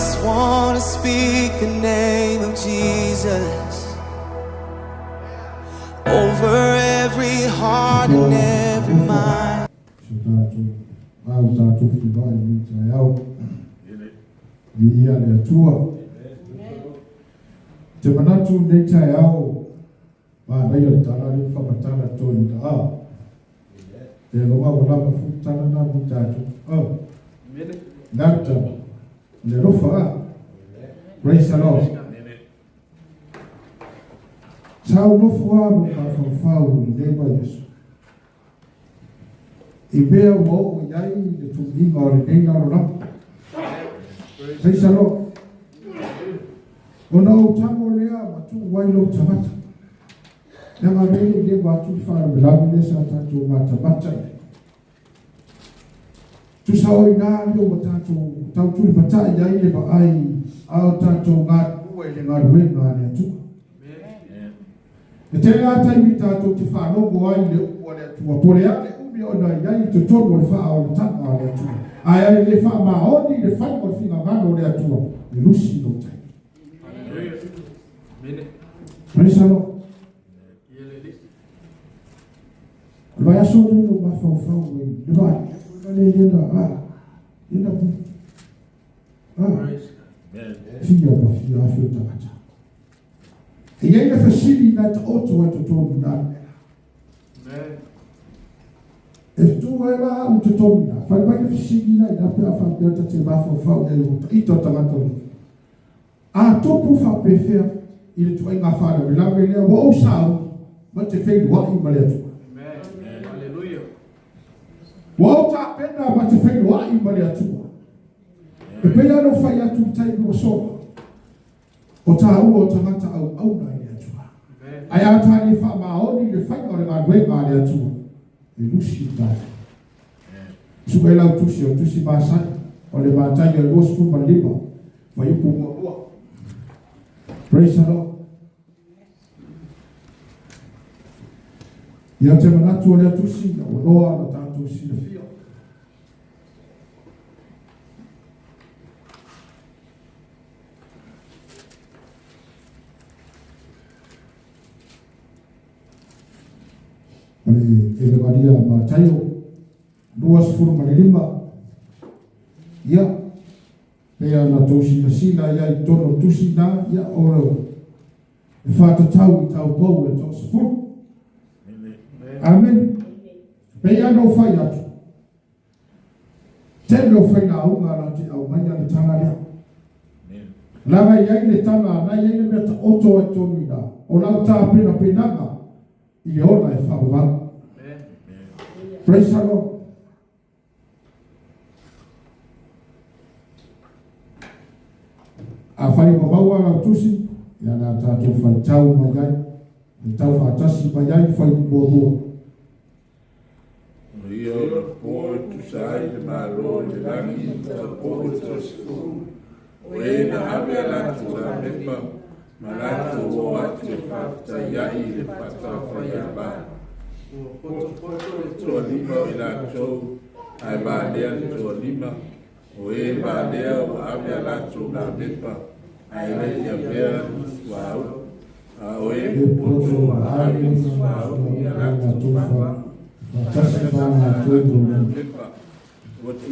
just want to speak the name of Jesus over every heart and every mind. Temanatu data yao baada ya tarari fa matana to ida loma wala mafutana na mutatu nata lerofa praise the Lord. Sao no fua mafafau lema Yesu ibea mo yai de tungi ngore denga ro. Praise the Lord. Ona utango lea matu wailo tamata na mabeli de watu fara bilabu desa tatu matabata tusao ina ndio watatu tatu bata ya ile ba ai au tatu ngatu ile ngatu wenga tu tena hata hivi tatu kifano kwa ile wale tu wapole yale ubi ona ya itoto wale fa au tatu wale tu aya ile fa maoni ile fa kwa finga ngano ile tu ni rushi ndo. Praise the Lord. Vaya sodo no mafau we. Divai. Nenda nenda bu. Fia afio tabacha. Yeye fasili na auto watoto mna. Esto wewe mtoto mna. Fanya fasili na inapewa famia tateba fau ito tamato. Topo fa prefer il tu inga fara bila vile wa usau mate fei wa imbaletu. Amen. Hallelujah. Wa ta penda mate fei wa imbaletu. Epela no faya tu taibu so. Ota mata au na yetu. Ayata ni fa maoni le fai ole madwe ba yetu. Ilushi ta. Subela tushi basa ole bataja gospel maliba. Wa yuko mwa. Praise the Lord. Yate manatu wale tusi na uloa na tatu silafia. Elevaria matayo 2:5 ya pea na tosi na sila ya itono tusi na ya oro fata tau powe tos fu. Amen. Pea no faya tu tendo faya au ngala ti au manya ni tangalia lava ya ile tanga na ile meta oto etomida ona ta pena penanga ile ona ifaba. Amen. Praise the Lord. Afanye mabawa na tusi yana tatu fachau majai tau fatasi majai fai bobo rio po tu sai de malo de langi po tu sku wena abela tu la memba malatu wo atu fata ya ile fata faya ba to lima ila to ai ba de to lima we ba de abela tu la memba ai ya bela swau we putu ai swau ya la tu ba tasa bana tu watu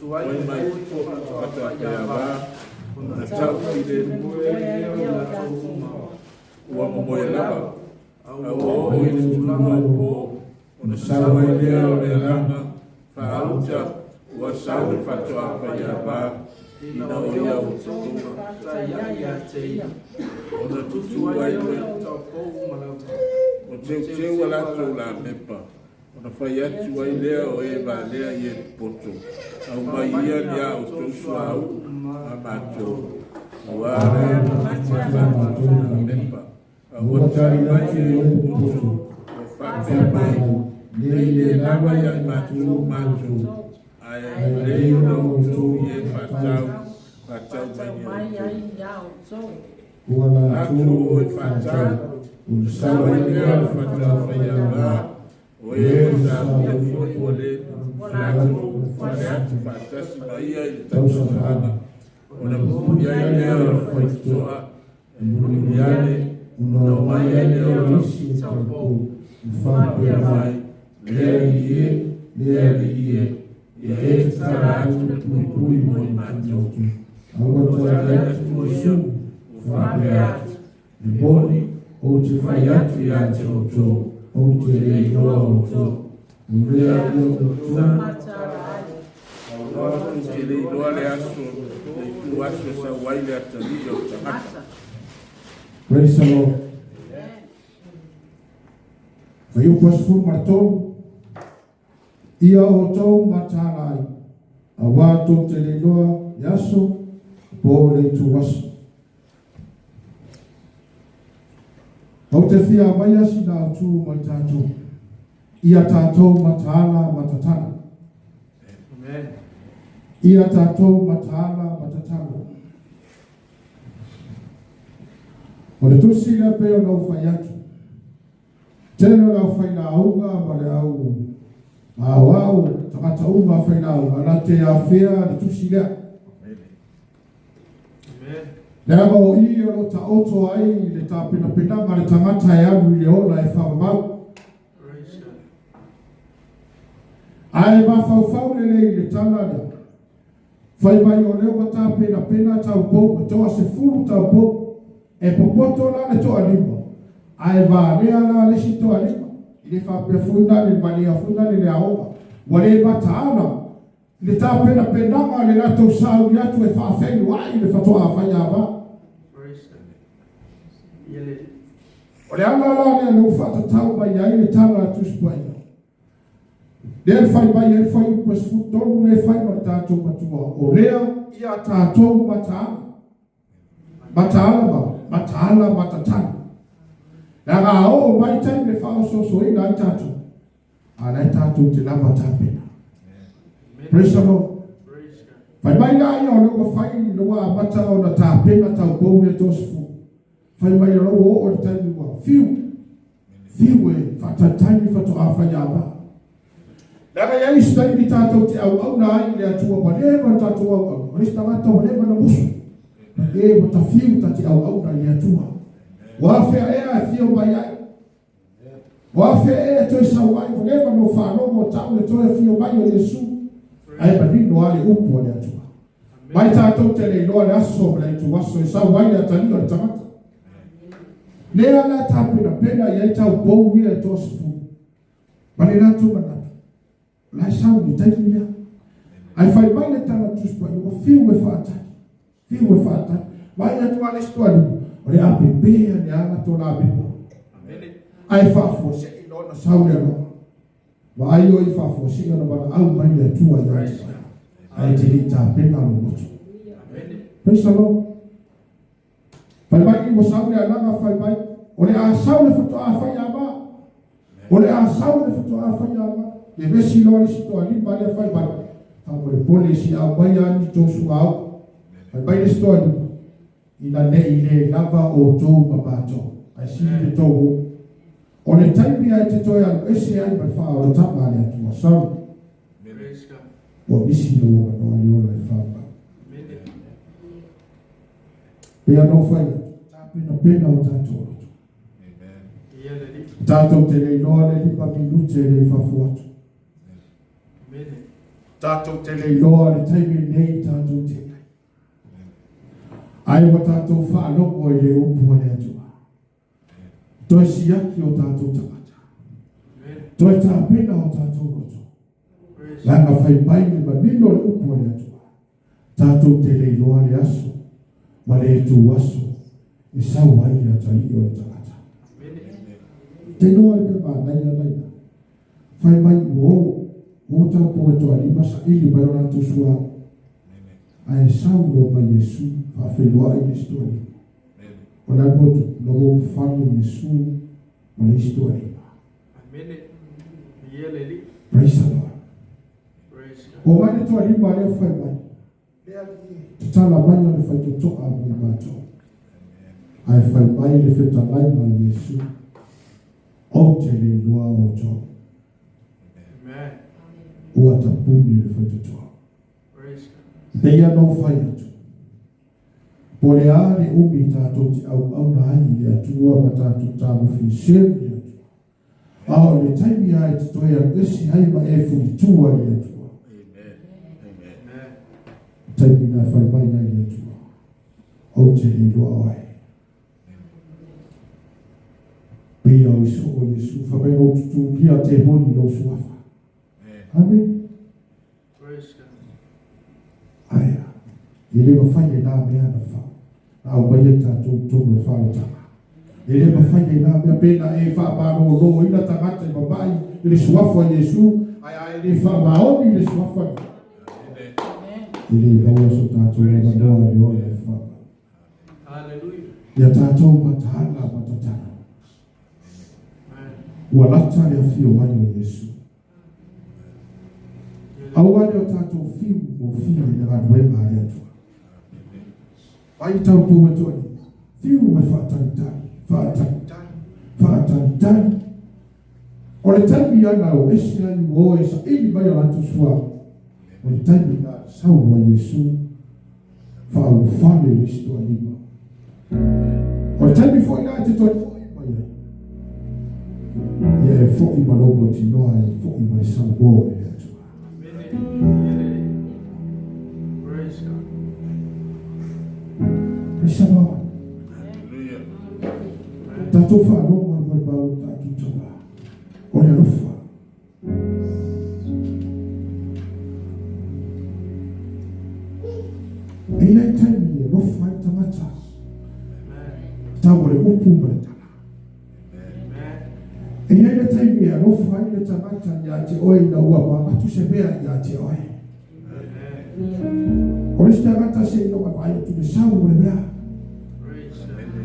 wai mai watu ya ba na tau ile wa moela au ile tunapo unasawa ile ya faucha wa sawa fatu hapa ya ba inaoya ututu ya tei ona tutu wa ile Ote wala to la mepa. Ona faya tu wa ile o e ba le ye poto. Au ma ia dia o to swa au amato. Wa re ma ta to la mepa. Au ta ri na ye poto. O fa te bai. Le na wa ya mato. Ai le no to ye fatau mai ya o. Wala tu fatau. Sawa ile fata faya ba Oye sa foi ole Olatu fatasi maia ile tatuana. Ona muya ile foi toa. Yale no maia ile orisi tambo. Mfano mai le ye saratu pui moi manjo. Agora tu Fabiat, Boni, ou te faiat ya jojo, ou te leio jo, mulher do Matarali. agora te leio aliaço, tu acho essa waile ataliga o tamata. Praise the Lord. Veio pastor matou, ia o tau matalai, a wato te leio yaso, pole tu waso. Au te fia mai asi nā tū mai tātou. Ia tātou mataala matatana. Amen. Ia tātou mataala matatana. O le tusi lea peo nau whai atu. Tēno nau whai nā aunga ma le au. Au, tangata unga whai nā aunga. Nā te a whea le tusi lea. Lea o i o ta oto ai le ta pina ma le tangata e amu i le ona e whamamau. Ai ma whau le le tala lea. Whai mai o leo ta pina tau pou, toa se furu tau pou, e popoto la le toa lima. Ai va lea la le si toa lima. I le whapea funda le valia funda le aoga. Wale bata ana. Le ta pina ma le lato sau i atu e whaafengu ai le whatoa a whaiava. O le ala le no fata tau mai ai le tala tu spai. Le fai mai e fai pas futolo le fai ma tato matua. O lea ia tato matala matatana. La ga o mai tai le fa so i la tato. Ala tato te lava tapena. Praise the Lord. Fai mai la ia o no fai no wa mata o na tapena tau bo e tosfu. Fai mai ro o tani wa fiu e fatatani fato afanyaba daga ya istai bitato ti au na ile atua whatever tato au rista mata whatever na musu e mata fiu tati au na ile atua wafe e fiu mai ai wafe e to sawai whatever no fano mo tau le to fiu mai o Yesu ai badino ale upo le atua mai tato tele no le aso le tu waso sawai atani o tamata. Lea la tapena pena ia tau bou ia tosfu. Mane la tu mana. La sau ni taimia. Ai fai mai le tala tuspa o fiu me fata. Mai atu ale stoali. O le apepea le ana tona apepa. Ai fa fose i lona sau le no. Wa ai o i fa fose i lona bana au mai le tua ia. Ai te li tapena lo motu. Praise the Lord. Fai mai o sau le alanga fai mai. O le a sau le foto a fai ama. Le vesi lo le sito ali ba le fai mai. Fa le polisi a mai ani tosu au. Fai mai le sito ali. Ina ne ile lava o tou mabato. Ai si le tou. O le taimi ai te toi alo ese ai mai fa o tama le atu a sau. O misi lo o no ali o le fa mai. Pea no fai. Pena o tato. Tato te le noa le lipa minute le fafuatu. Tato te le noa le taimi nei tato te. Ai wa tato wha loko e le upu le atua. Toi siaki o tato tamata. Toi ta pena o tato roto. Langa fai mai le manino le upu le atua. Tato te le noa le aso. Ma le tu aso. E sau ai le atai o le tamata. Te noa e pepa naina. Fai mai o tau po e toa lima sa ili mai ona tu sua. Ai sau lo mai Yesu a whenua i Yesu ali. O la motu no o whanu Yesu o le Yesu ali. Praise the Lord. O mai toa lima le fai mai. Tala mai o le fai to toa mo mato. Ai fai mai le feta mai mai Yesu. O te le noa o to. o atapuni le whaitotoa. Deia no whaiatu. Pole are umi tātoti au na hai le atua ma tātu tāmu whisheu le atua. Ao le taimi ai te toi a esi hai ma e fulitua le atua. Taimi na whaibai nai le atua. Au te le loa ai. Pia o iso o Yesu whabai no tutu kia te honi no suafa. Amen. Aya. Ele mawhai na mea na wha. Au baia tātou tono e whaotanga. Ele mawhai na mea pena e wha pāno lo ina tangata i mabai i le suafa Yesu. Aya ele wha maoni i le suafa. Ele baua so tātou e manoa i oe e wha. Ia tātou matahana matatana. Ua lata le afio mai o Yesu. Awane o tātou fiu o fiu i nga duema ale atua. Ai tau pua toni. Fiu me whaatanitani. O le taimi ana o esi ani o e sa ili mai o atu sua. O le taimi na sau wa Yesu. Whaufale listo anima. O le taimi fo ina te toni fo ima ia. Ia e fo ima lomo tinoa e fo ima i sambo e atua. Praise the Lord. Tātou whanonga mai bau tātou tanga. O le alofa. E nei taimi e lofa i tamata. Tau le upu mai tala. E nei le taimi e lofa i le tamata ni a te oe na ua atu se mea ni a te oe. O le tamata se ino ka mai tu le sau le mea.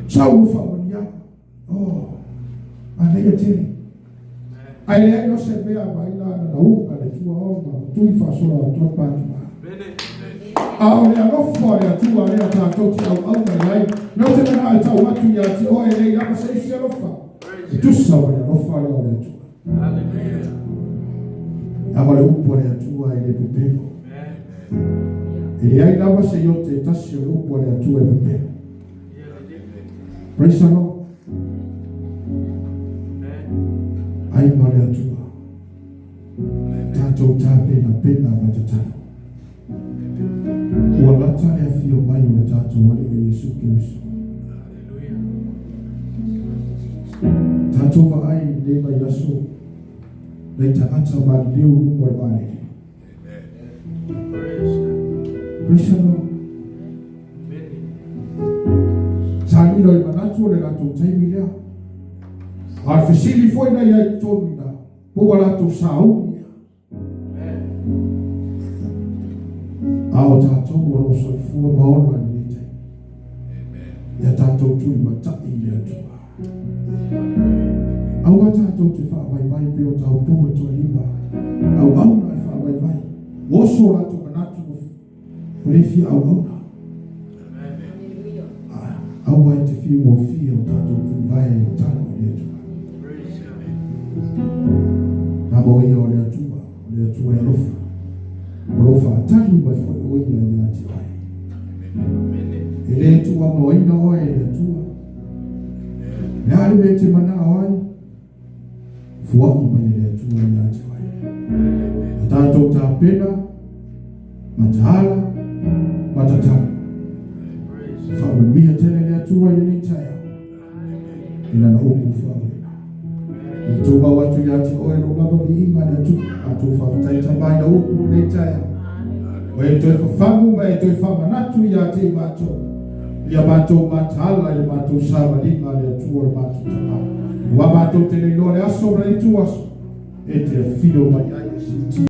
Sau ufa mania. Oh, anei e tene. Ai lea no se mea mai la na uka le tua oma, tui whasola tua pātua. A o le alofa le atua le tātou te au mai. No te mana e tau atu i a te oe le iama se isi alofa. E tusa o le alofa le o le atua. Ama le upo le atua e le pupero. E le ai lava se io te tasi o le upo le atua e pupero. Praise the Lord. Ai mare atua. Tātou tā pena matatano. Ua lata le afio mai o le tātou wale o Yesu Kiristo. Tātou wa ai le mai aso. Le tangata ma leo rungo e vare. Praise the Lord. Tānino i manatu le rato taimi lea. Ar fesili foi na ia tonu na. Pua rato sauni. Ao tātou o roso i fua maona ni te. Ia tātou tui matai le atua. Au a tātou te whaavai peo tau tōme tua lima. Au auna e whaavai. Oso rato manatu o refi au auna. Au ai te fiu o fia o tātou tu vai e tano i atua. Nā mo ia o le atua e alofa. O lofa atali mai fo o ia i ati ai. E le atua mo ina oe e le atua. Me ali me te mana oe. Fuaki mai le atua i ati ai. A tātou tā pena, matahala, matatala. Whaumia tele le atua i ni taia. Ina na oku whaumina. I tō bau atu i ati oe no lava ni inga na tu. A tō whautai tamai na oku ni taia. Wa e toi whawhamu, wa e toi whamanatu i ati i mato. Ia mato matala, ia mato sawa linga le atua i mato tamai. Wa mato tele no le aso na i tu aso. E te whiro mai ai si ti.